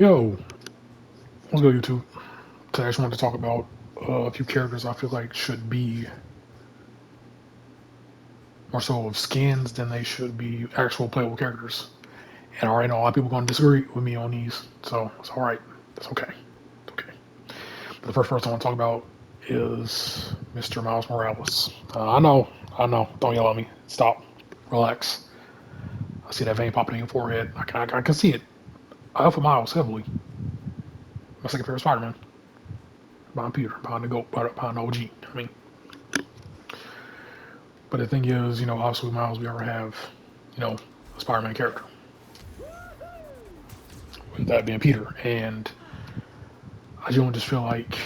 Yo, what's good, YouTube? Today I just wanted to talk about a few characters I feel like should be more so of skins than they should be actual playable characters. And I already know a lot of people are going to disagree with me on these, so it's all right. It's okay. It's okay. But the first person I want to talk about is Mr. Miles Morales. I know. Don't yell at me. Stop. Relax. I see that vein popping in your forehead. I can see it. I help Miles heavily. My second favorite Spider-Man, behind Peter, behind the GOAT, behind the OG. I mean, but the thing is, obviously with Miles, we already have, a Spider-Man character, with that being Peter, and I don't just feel like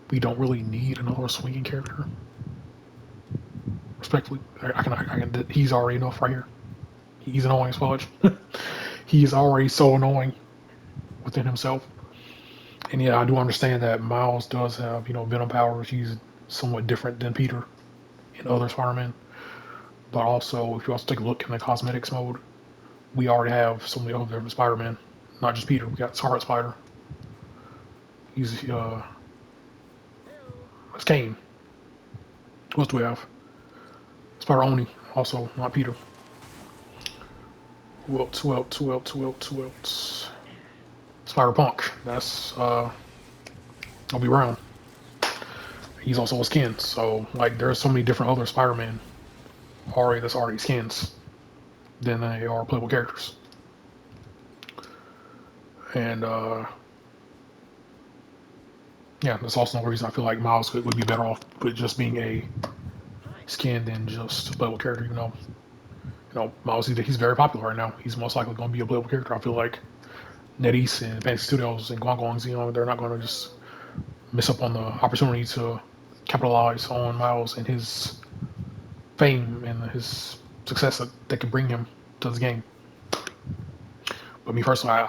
we don't really need another swinging character. Respectfully, he's already enough right here. He's annoying as fudge. He's already so annoying within himself. And yeah, I do understand that Miles does have, Venom powers. He's somewhat different than Peter in other Spider-Man. But also, if you also take a look in the cosmetics mode, we already have so many other Spider-Man, not just Peter. We got Scarlet Spider. He's it's Kane. Who else do we have? Spider Oni, also not Peter. Who else? Who else? Who else? Who else? Who else? Spider Punk. That's I'll be around. He's also a skin. So like, there's so many different other Spider-Man that's already skins than they are playable characters. And yeah, that's also another reason I feel like Miles would be better off with just being a skin than just a playable character. Miles, he's very popular right now. He's most likely going to be a playable character. I feel like NetEase and Fantasy Studios and Guangguang's, they're not going to just miss up on the opportunity to capitalize on Miles and his fame and his success that they can bring him to this game. But me personally,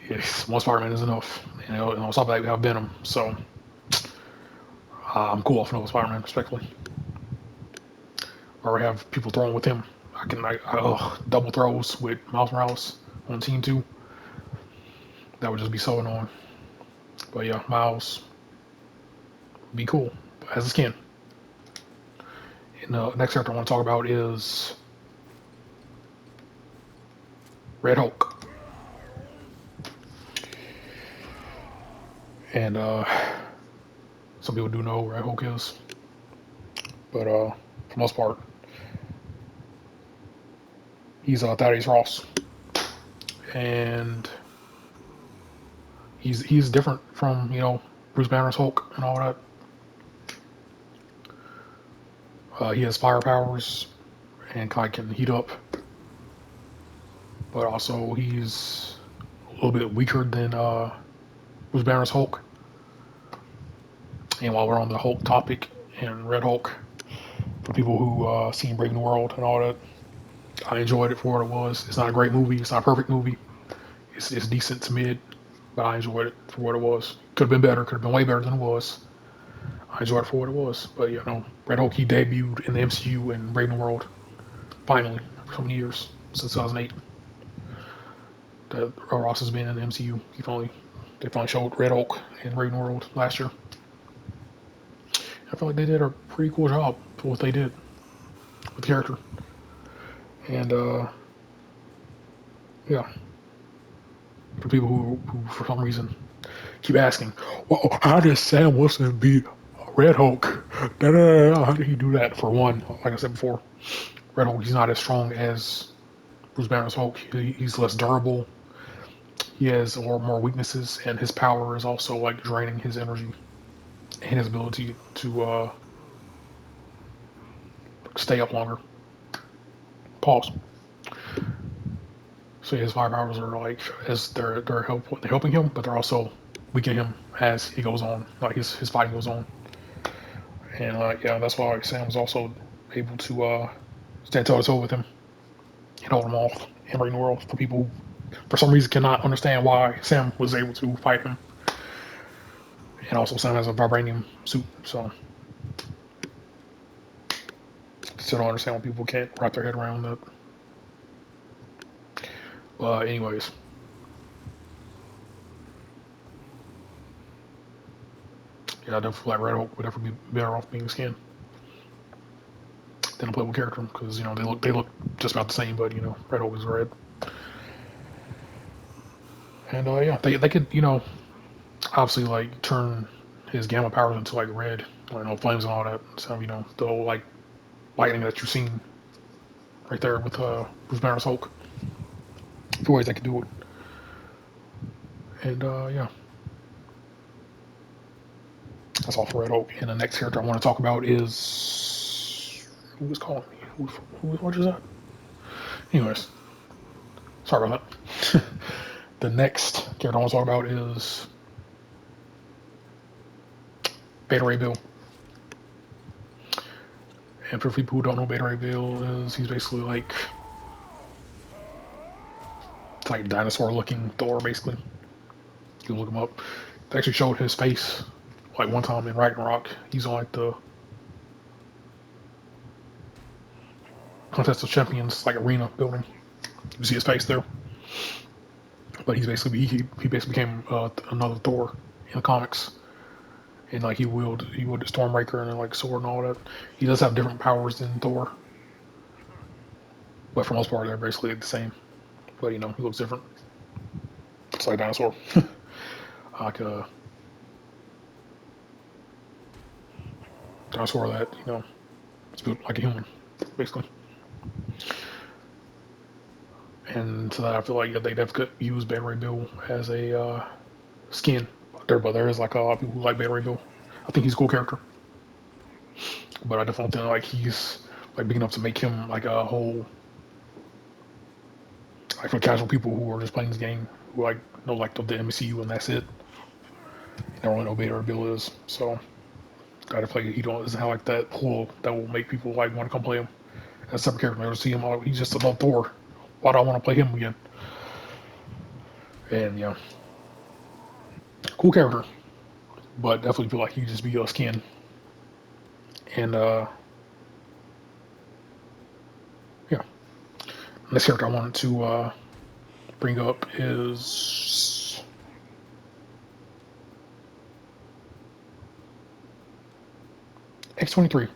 yes, one Spider-Man is enough. And on top of that, we have Venom. So I'm cool off another Spider-Man, respectfully. Or have people throwing with him. Double throws with Miles Morales on team two. That would just be so annoying. But yeah, Miles would be cool as a skin. And the next character I want to talk about is Red Hulk. And some people do know who Red Hulk is. But for the most part, he's Thaddeus Ross. And he's different from, Bruce Banner's Hulk and all that. He has fire powers and kind of can heat up, but also he's a little bit weaker than Bruce Banner's Hulk. And while we're on the Hulk topic and Red Hulk, for people who seen Brave New World and all that, I enjoyed it for what it was. It's not a great movie. It's not a perfect movie. It's decent to mid, but I enjoyed it for what it was. Could have been better. Could have been way better than it was. I enjoyed it for what it was. But Red Hulk, he debuted in the MCU in Brave New World finally for so many years since 2008. That Ross has been in the MCU. They finally showed Red Hulk in Brave New World last year. I feel like they did a pretty cool job for what they did with the character. And yeah, for people who for some reason keep asking, well, how did Sam Wilson beat Red Hulk? How did he do that? For one, like I said before, Red Hulk, he's not as strong as Bruce Banner's Hulk. He's less durable. He has a lot more weaknesses, and his power is also like draining his energy and his ability to stay up longer. Pause. So his fire powers are like, as they're helping him, but they're also weakening him as he goes on. Like his fighting goes on, and yeah, that's why Sam was also able to stand toe to toe with him and hold him off and bring the world for people who, for some reason, cannot understand why Sam was able to fight him. And also, Sam has a vibranium suit, so still don't understand why people can't wrap their head around that. Anyways, yeah, I definitely feel like Red Hulk would definitely be better off being skinned than a playable character because they look just about the same, but Red Hulk is red. And yeah, they could obviously like turn his gamma powers into like red, flames and all that. So the whole like lightning that you've seen right there with Bruce Banner's Hulk. Two ways they could do it. And yeah, that's all for Red Hulk. And the next character I want to talk about is who was calling me? What is that? Anyways, sorry about that. The next character I want to talk about is Beta Ray Bill. And for people who don't know, Beta Ray Bill is he's basically like it's like dinosaur looking Thor basically. You can look him up. They actually showed his face like one time in Ragnarok. He's on like the Contest of Champions like arena building. You see his face there. But he basically became another Thor in the comics. And like he wielded Stormbreaker and like sword and all that. He does have different powers than Thor, but for the most part they're basically the same. But he looks different. It's like a dinosaur, like a dinosaur that it's built like a human, basically. And so that I feel like they'd have to use Beta Ray Bill as a skin. But there is like a lot of people who like Beta Ray Bill. I think he's a cool character, but I definitely think like he's like big enough to make him like a whole like for casual people who are just playing this game who like know like the MCU and that's it. They don't really know Beta Ray Bill is. So gotta play. He doesn't have like that pull that will make people like want to come play him as a separate character. Never see him. Oh, he's just above Thor. Why do I want to play him again? And yeah, cool character, but definitely feel like he just be a skin. And yeah, next character I wanted to bring up is X-23.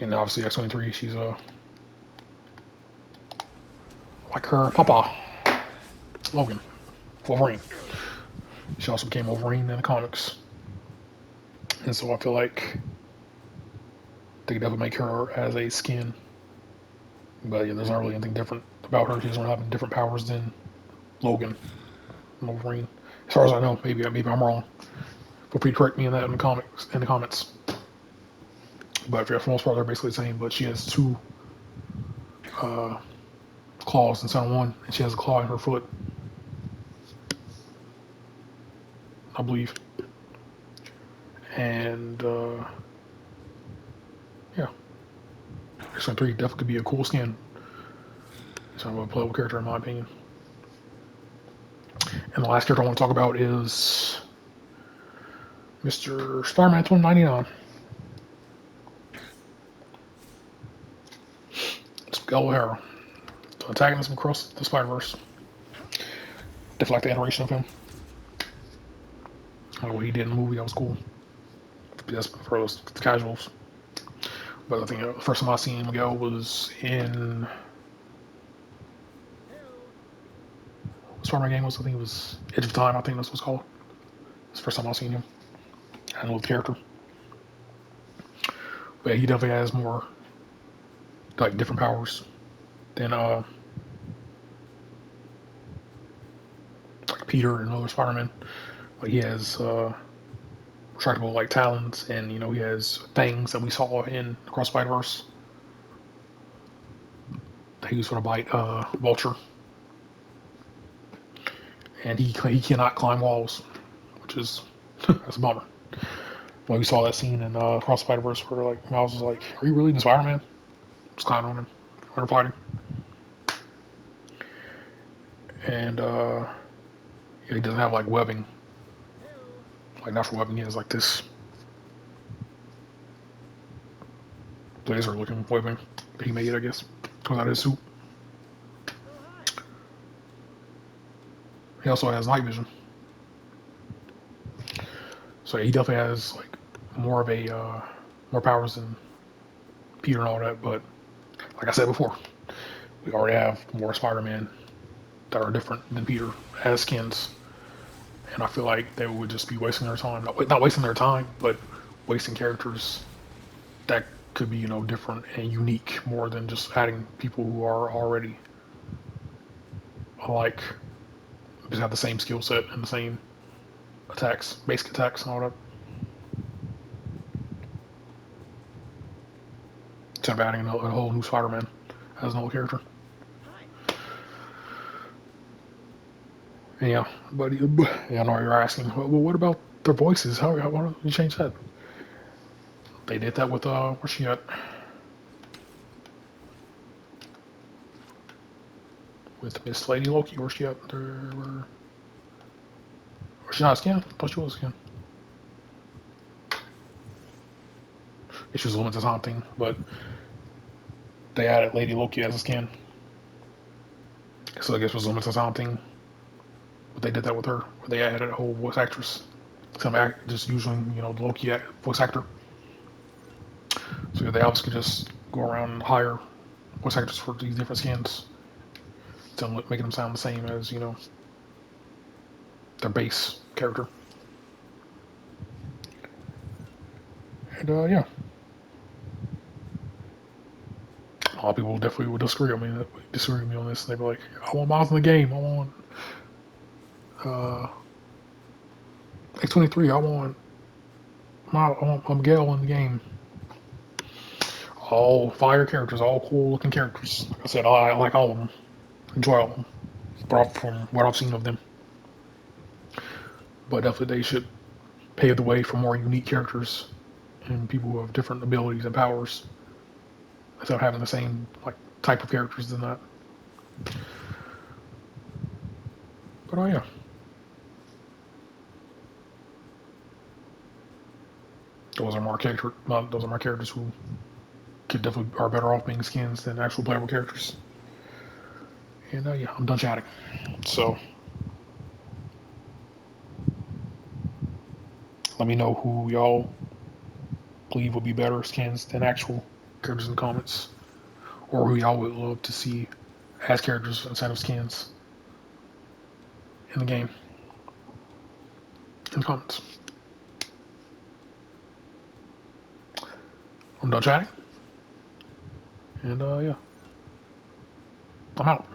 And obviously X-23, she's like her papa, Logan, Wolverine. She also became Wolverine in the comics. And so I feel like they could definitely make her as a skin. But yeah, there's not really anything different about her. She doesn't have different powers than Logan and Wolverine. As far as I know, maybe I'm wrong. Feel free to correct me in that in the comics in the comments. But for the most part, they're basically the same. But she has two uh, claws instead of one, and she has a claw in her foot, I believe. And yeah, X-23 definitely could be a cool skin. So I'm a playable character in my opinion. And the last character I want to talk about is Mr. Spider-Man 2099. It's Miguel O'Hara, the antagonist across the Spider-Verse. Definitely like the iteration of him. What he did in the movie, that was cool. That's for those casuals. But I think the first time I seen Miguel was in Spider-Man game was I think it was Edge of Time. I think that's what it's called. It's the first time I seen him. I know the character, but yeah, he definitely has more like different powers than like Peter and other Spider-Man. Like he has retractable like talons, and he has things that we saw in Across Spider-Verse. He was going to bite Vulture, and he cannot climb walls, which is that's a bummer. When we saw that scene in Across Spider-Verse where like Miles was like, "Are you really the Spider-Man?" Just climbing on him when they're fighting, and yeah, he doesn't have like webbing, like natural webbing. He has like this laser-looking webbing that he made, I guess, coming out of his suit. He also has night vision, so he definitely has like more of a more powers than Peter and all that. But like I said before, we already have more Spider-Man that are different than Peter as skins, and I feel like they would just be wasting their time. Not wasting their time, but wasting characters that could be different and unique more than just adding people who are already alike, just have the same skill set and the same attacks, basic attacks and all that. Instead of adding a whole new Spider-Man as an old character. And yeah, but yeah, I know you're asking. Well, what about their voices? Why don't you change that? They did that with where's she at? With Miss Lady Loki. Where's she at? Where's she not a skin? I thought she was a skin. She was limited something, but they added Lady Loki as a skin. So I guess it was limited something. But they did that with her, where they added a whole voice actress. Some act just using the Loki voice actor. So they obviously could just go around and hire voice actors for these different skins, to making them sound the same as their base character. And yeah, a lot of people definitely would disagree with me on this. They'd be like, "I want Miles in the game. I want uh, X-23. I want Miguel in the game." All fire characters, all cool looking characters. Like I said, I like all of them. Enjoy all of them. From what I've seen of them, but definitely they should pave the way for more unique characters and people who have different abilities and powers instead of having the same like type of characters than that. But oh yeah, those are my characters who could definitely are better off being skins than actual playable characters. And yeah, I'm done chatting. So let me know who y'all believe would be better skins than actual characters in the comments, or who y'all would love to see as characters instead of skins in the game in the comments. I'm done chatting, and yeah, I'm out.